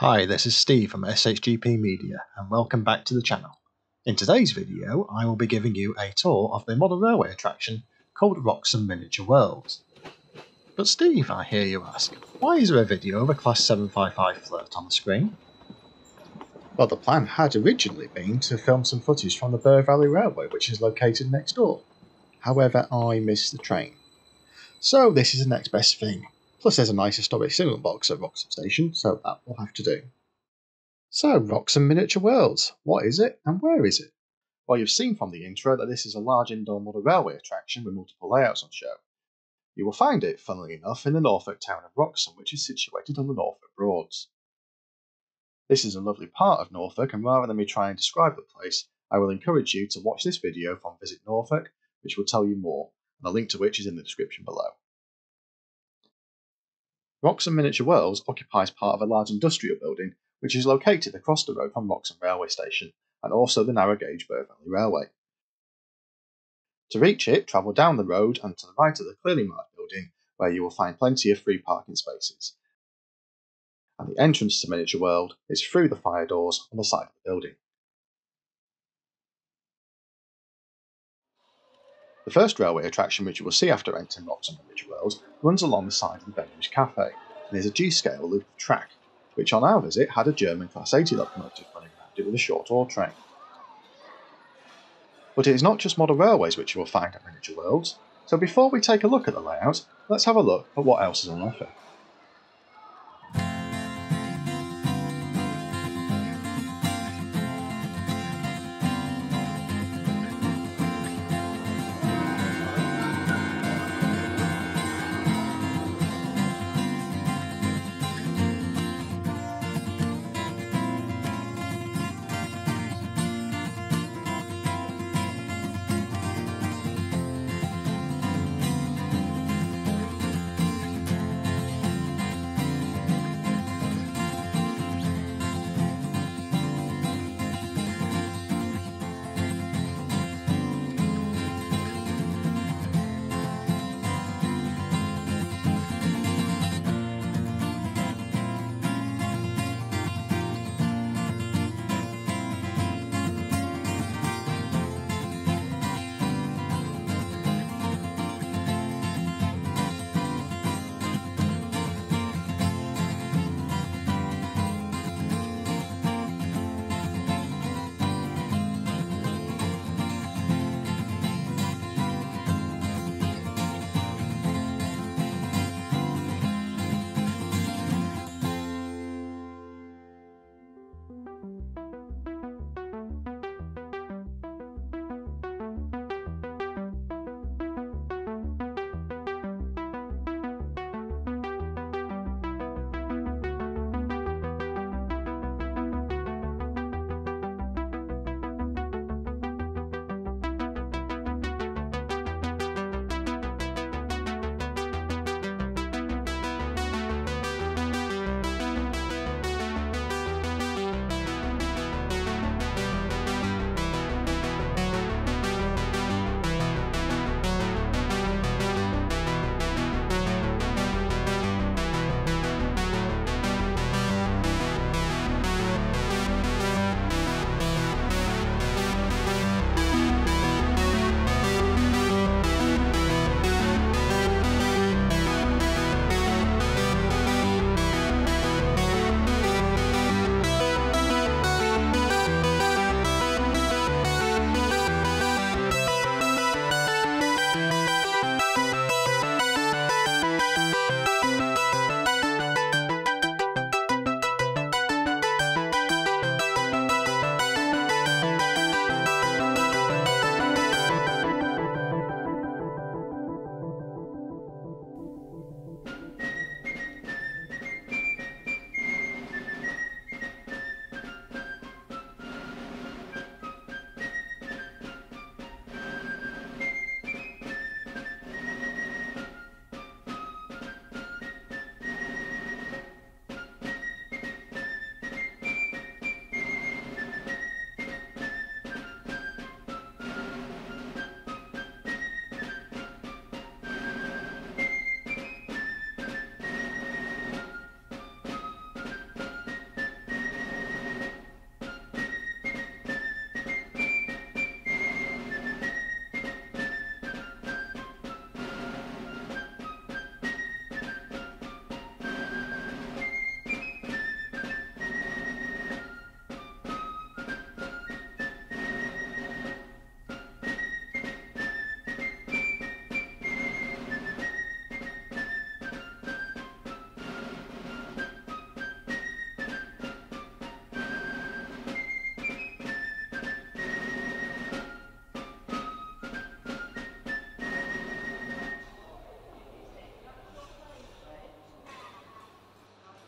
Hi, this is Steve from SHGP Media and welcome back to the channel. In today's video I will be giving you a tour of the model railway attraction called Wroxham Miniature Worlds. But Steve, I hear you ask, why is there a video of a Class 755 flirt on the screen? Well, the plan had originally been to film some footage from the Bure Valley Railway, which is located next door. However, I missed the train. So this is the next best thing. Plus there's a nice historic cinema box at Wroxham Station, so that will have to do. So, Wroxham Miniature Worlds, what is it and where is it? Well, you've seen from the intro that this is a large indoor model railway attraction with multiple layouts on show. You will find it, funnily enough, in the Norfolk town of Wroxham, which is situated on the Norfolk Broads. This is a lovely part of Norfolk, and rather than me try and describe the place, I will encourage you to watch this video from Visit Norfolk, which will tell you more, and a link to which is in the description below. Wroxham Miniature Worlds occupies part of a large industrial building which is located across the road from Wroxham railway station and also the narrow gauge Bure Valley Railway. To reach it, travel down the road and to the right of the clearly marked building where you will find plenty of free parking spaces. And the entrance to Miniature World is through the fire doors on the side of the building. The first railway attraction which you will see after entering Wroxham Miniature Worlds runs along the side of the Benjamin's Cafe and is a G-scale loop of track, which on our visit had a German Class 80 locomotive running around it with a short ore train. But it is not just model railways which you will find at Miniature Worlds, so before we take a look at the layout, let's have a look at what else is on offer.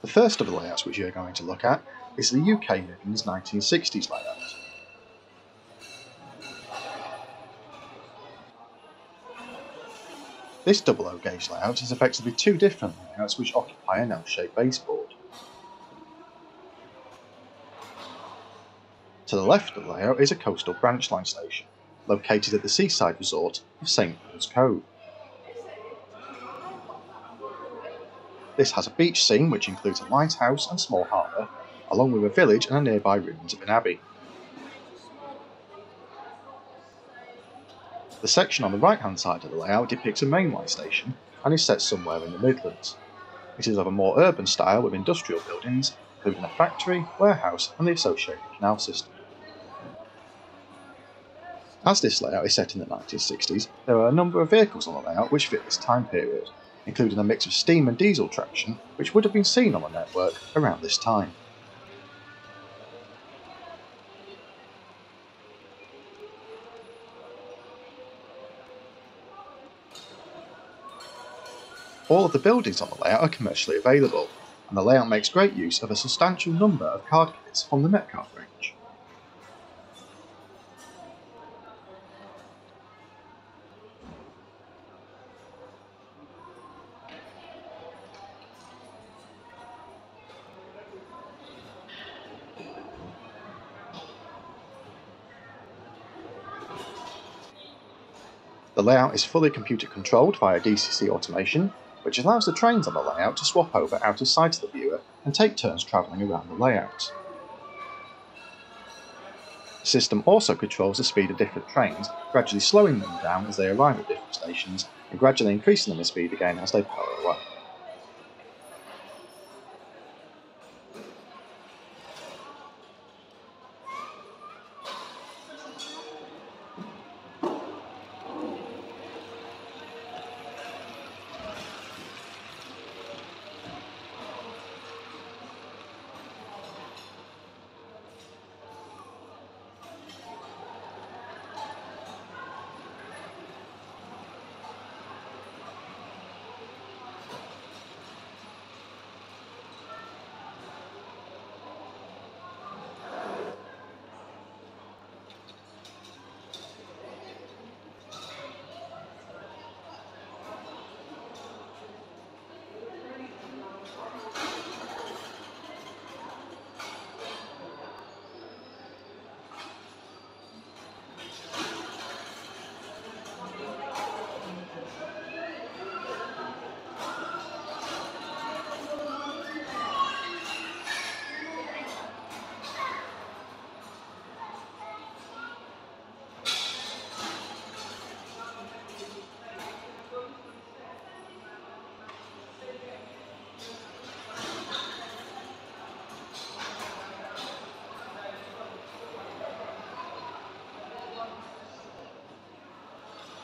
The first of the layouts which we are going to look at is the UK Midlands 1960s layout. This double O gauge layout is effectively two different layouts which occupy an L-shaped baseboard. To the left of the layout is a coastal branch line station, located at the seaside resort of St Paul's Cove. This has a beach scene which includes a lighthouse and small harbour, along with a village and a nearby ruins of an abbey. The section on the right hand side of the layout depicts a mainline station and is set somewhere in the Midlands. It is of a more urban style with industrial buildings, including a factory, warehouse and the associated canal system. As this layout is set in the 1960s, there are a number of vehicles on the layout which fit this time period, including a mix of steam and diesel traction which would have been seen on the network around this time. All of the buildings on the layout are commercially available, and the layout makes great use of a substantial number of card kits from the Metcalfe range. The layout is fully computer controlled via DCC automation, which allows the trains on the layout to swap over out of sight of the viewer and take turns travelling around the layout. The system also controls the speed of different trains, gradually slowing them down as they arrive at different stations and gradually increasing them in speed again as they power away.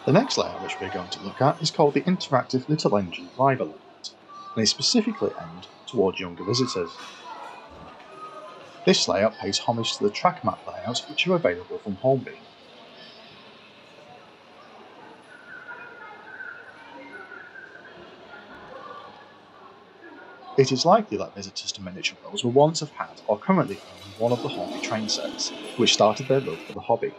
The next layout which we're going to look at is called the Interactive Little Engine Driver layout, and is specifically aimed towards younger visitors. This layout pays homage to the track map layouts which are available from Hornby. It is likely that visitors to Miniature Worlds will once have had or currently own one of the Hornby train sets, which started their love for the hobby.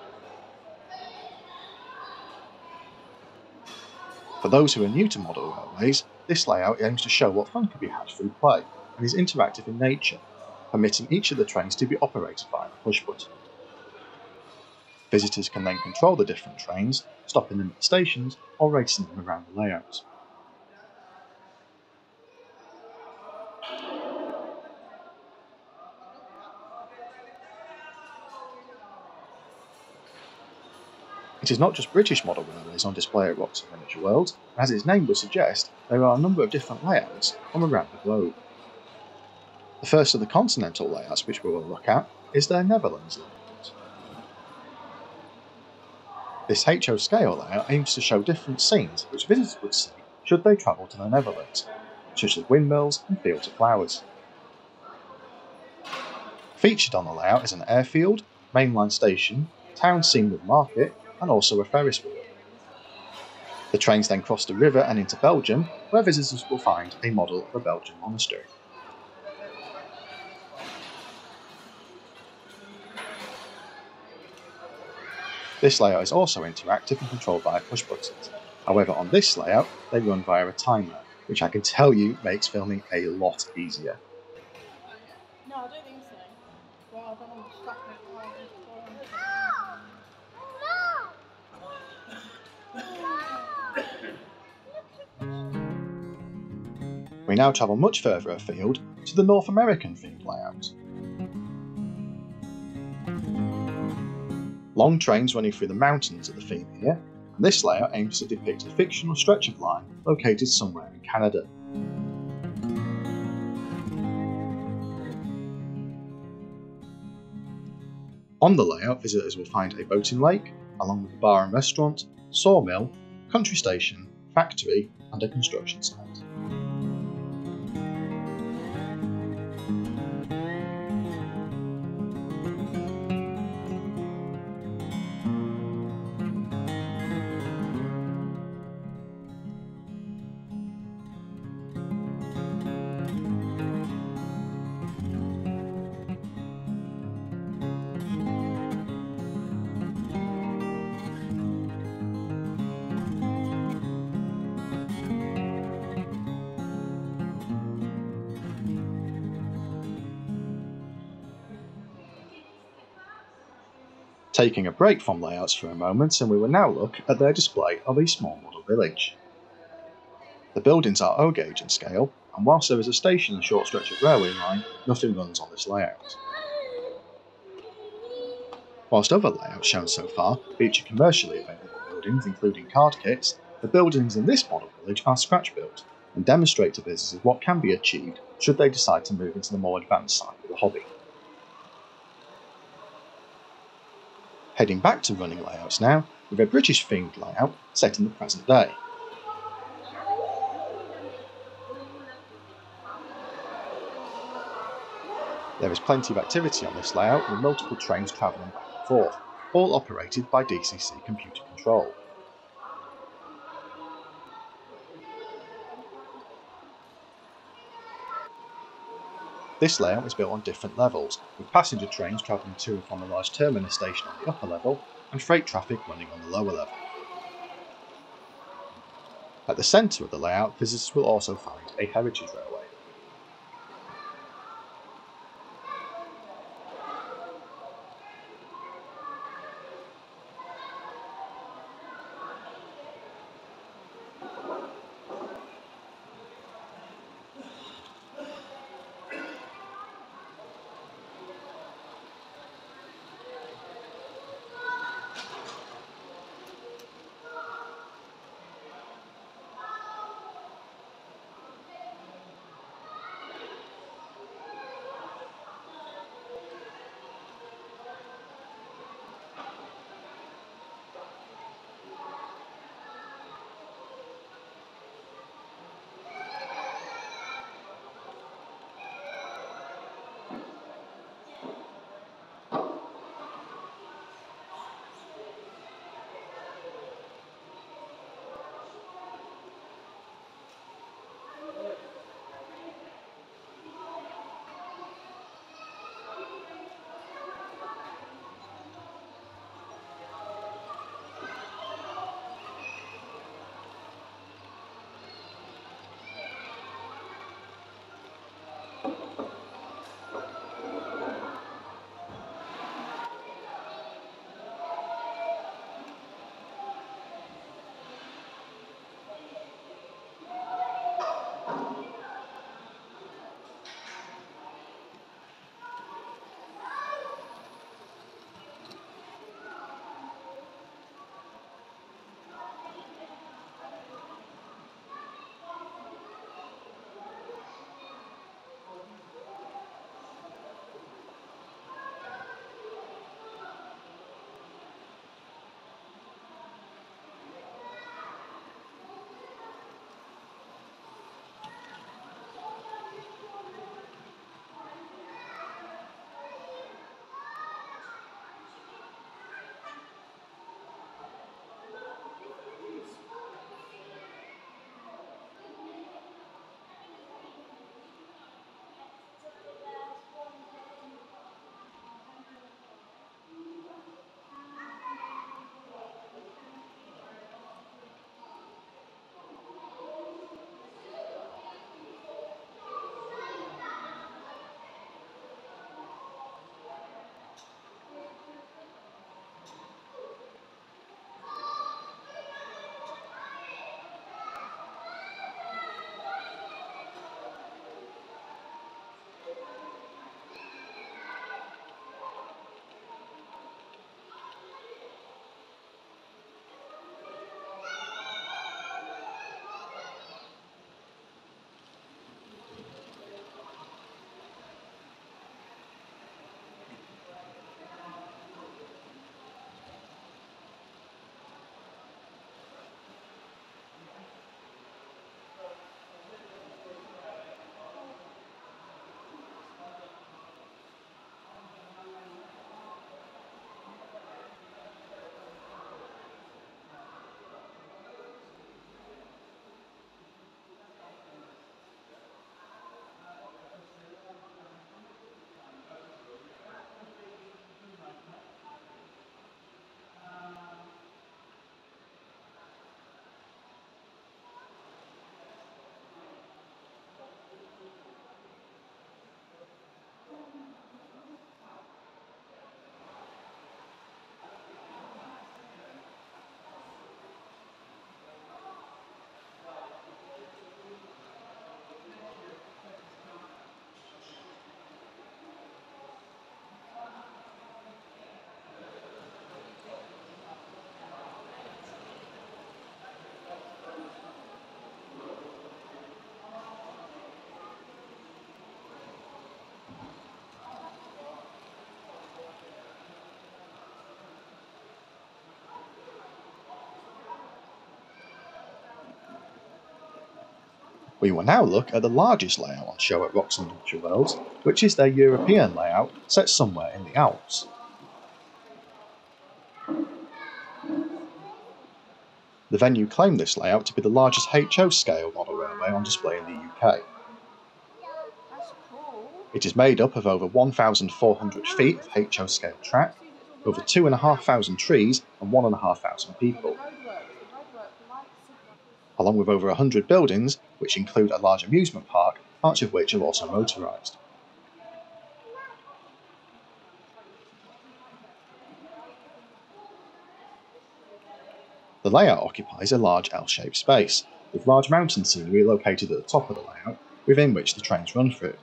For those who are new to model railways, this layout aims to show what fun can be had through play, and is interactive in nature, permitting each of the trains to be operated via a push button. Visitors can then control the different trains, stopping them at stations or racing them around the layout. It is not just British model railways on display at Wroxham Miniature Worlds, and as its name would suggest, there are a number of different layouts from around the globe. The first of the continental layouts which we will look at is their Netherlands layout. This HO scale layout aims to show different scenes which visitors would see should they travel to the Netherlands, such as windmills and fields of flowers. Featured on the layout is an airfield, mainline station, town scene with market, and also a Ferris wheel. The trains then cross the river and into Belgium, where visitors will find a model of a Belgian monastery. This layout is also interactive and controlled via push buttons. However, on this layout, they run via a timer, which I can tell you makes filming a lot easier. No, I don't think so. Well, I don't want to stop it. We now travel much further afield to the North American themed layout. Long trains running through the mountains are the theme here, and this layout aims to depict a fictional stretch of line located somewhere in Canada. On the layout, visitors will find a boating lake, along with a bar and restaurant, sawmill, country station, factory, and a construction site. Taking a break from layouts for a moment, and we will now look at their display of a small model village. The buildings are O gauge in scale, and whilst there is a station and a short stretch of railway line, nothing runs on this layout. Whilst other layouts shown so far feature commercially available buildings including card kits, the buildings in this model village are scratch built and demonstrate to visitors what can be achieved should they decide to move into the more advanced side of the hobby. Heading back to running layouts now, with a British themed layout set in the present day. There is plenty of activity on this layout with multiple trains travelling back and forth, all operated by DCC computer control. This layout is built on different levels, with passenger trains travelling to and from a large terminus station on the upper level, and freight traffic running on the lower level. At the centre of the layout, visitors will also find a heritage railway. We will now look at the largest layout on show at Wroxham Miniature Worlds, which is their European layout set somewhere in the Alps. The venue claimed this layout to be the largest HO scale model railway on display in the UK. That's cool. It is made up of over 1,400 feet of HO scale track, over 2,500 trees and 1,500 people, along with over 100 buildings, which include a large amusement park, parts of which are also motorised. The layout occupies a large L-shaped space, with large mountain scenery located at the top of the layout, within which the trains run through.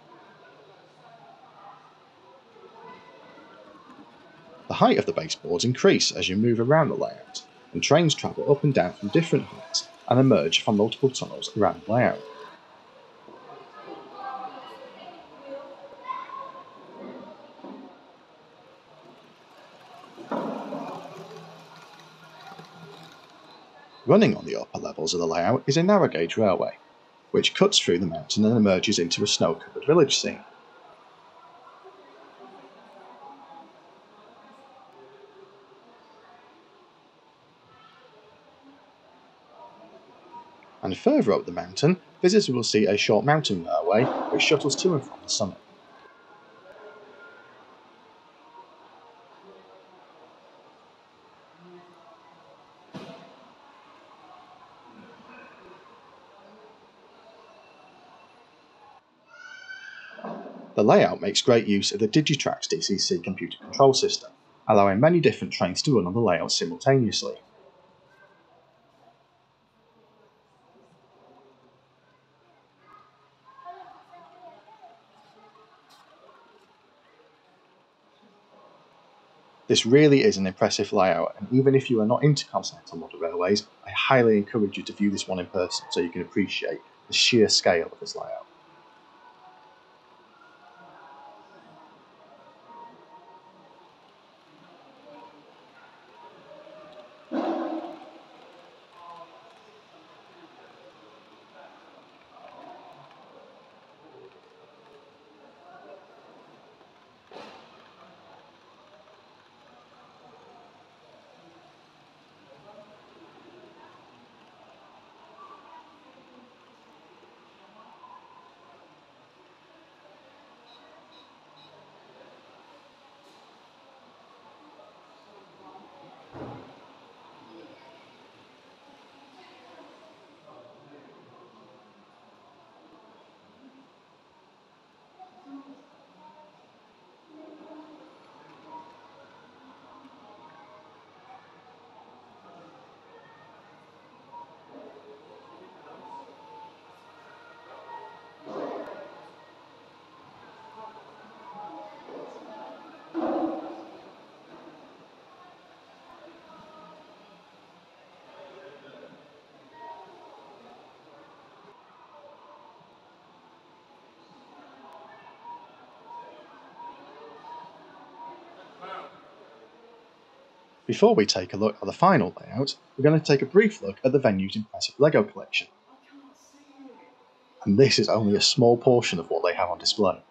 The height of the baseboards increase as you move around the layout, and trains travel up and down from different heights and emerge from multiple tunnels around the layout. Running on the upper levels of the layout is a narrow gauge railway, which cuts through the mountain and emerges into a snow-covered village scene. And further up the mountain, visitors will see a short mountain railway which shuttles to and from the summit. The layout makes great use of the Digitrax DCC computer control system, allowing many different trains to run on the layout simultaneously. This really is an impressive layout, and even if you are not into continental model railways, I highly encourage you to view this one in person so you can appreciate the sheer scale of this layout. Before we take a look at the final layout, we're going to take a brief look at the venue's impressive LEGO collection. And this is only a small portion of what they have on display.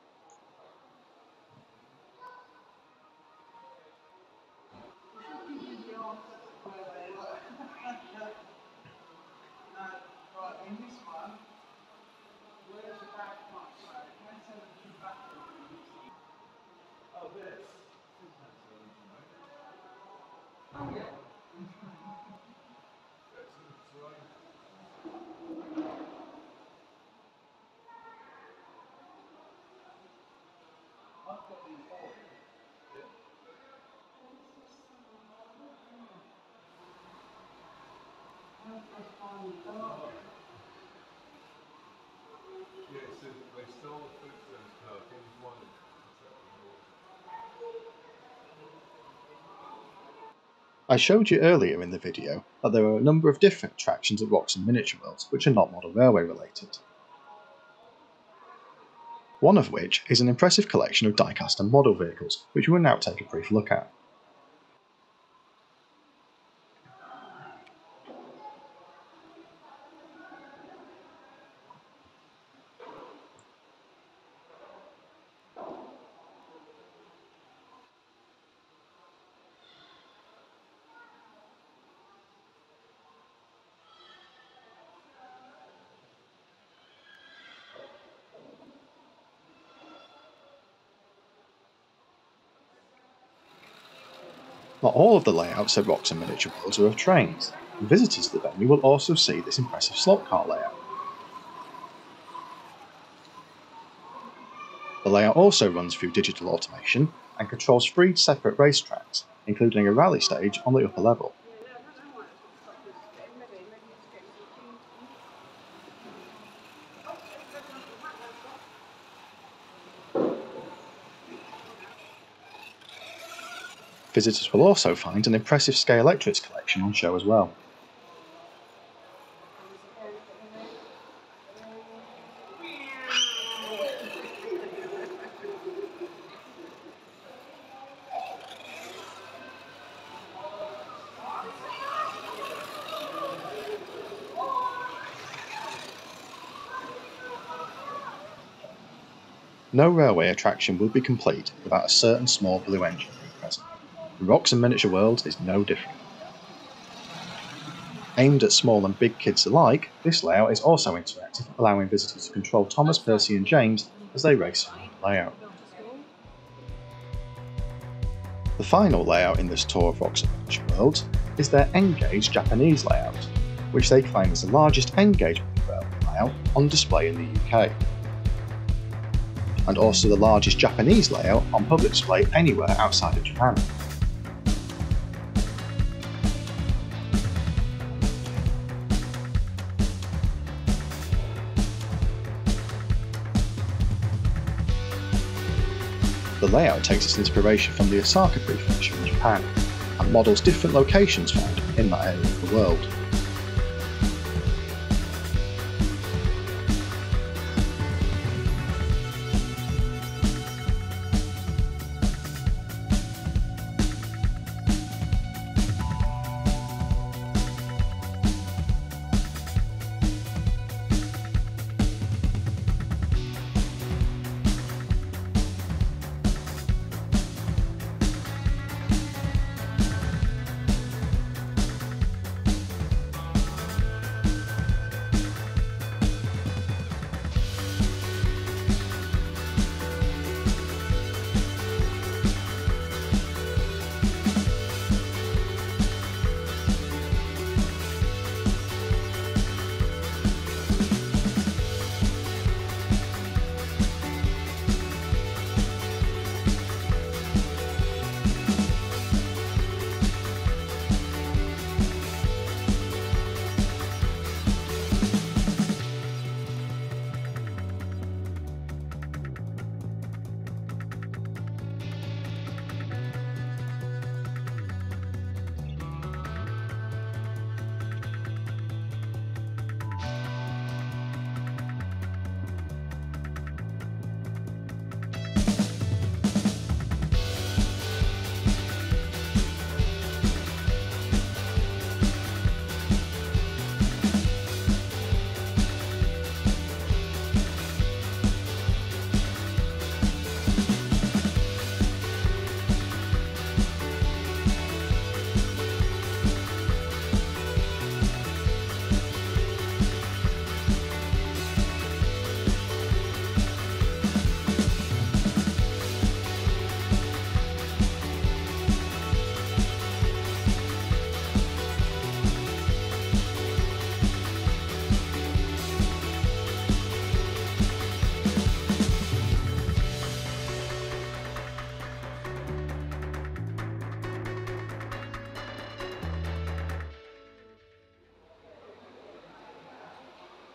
I showed you earlier in the video that there are a number of different attractions at Wroxham Miniature Worlds which are not model railway related. One of which is an impressive collection of diecast and model vehicles, which we will now take a brief look at. Not all of the layouts at Wroxham Miniature Worlds are of trains, and visitors to the venue will also see this impressive slot car layout. The layout also runs through digital automation and controls 3 separate racetracks, including a rally stage on the upper level. Visitors will also find an impressive Scalextrics collection on show as well. No railway attraction would be complete without a certain small blue engine being present. The Wroxham Miniature Worlds is no different. Aimed at small and big kids alike, this layout is also interactive, allowing visitors to control Thomas, Percy and James as they race around the layout. The final layout in this tour of Wroxham Miniature Worlds is their N-Gauge Japanese layout, which they claim is the largest N-Gauge railway layout on display in the UK, and also the largest Japanese layout on public display anywhere outside of Japan. The layout takes its inspiration from the Osaka Prefecture in Japan, and models different locations found in that area of the world.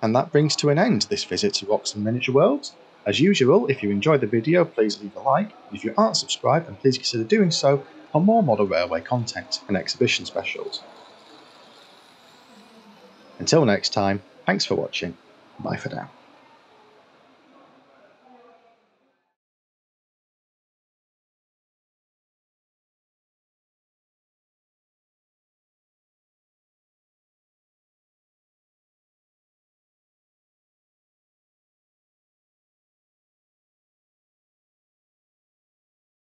And that brings to an end this visit to Wroxham Miniature Worlds. As usual, if you enjoyed the video, please leave a like. If you aren't subscribed, then please consider doing so for more model railway content and exhibition specials. Until next time, thanks for watching. Bye for now.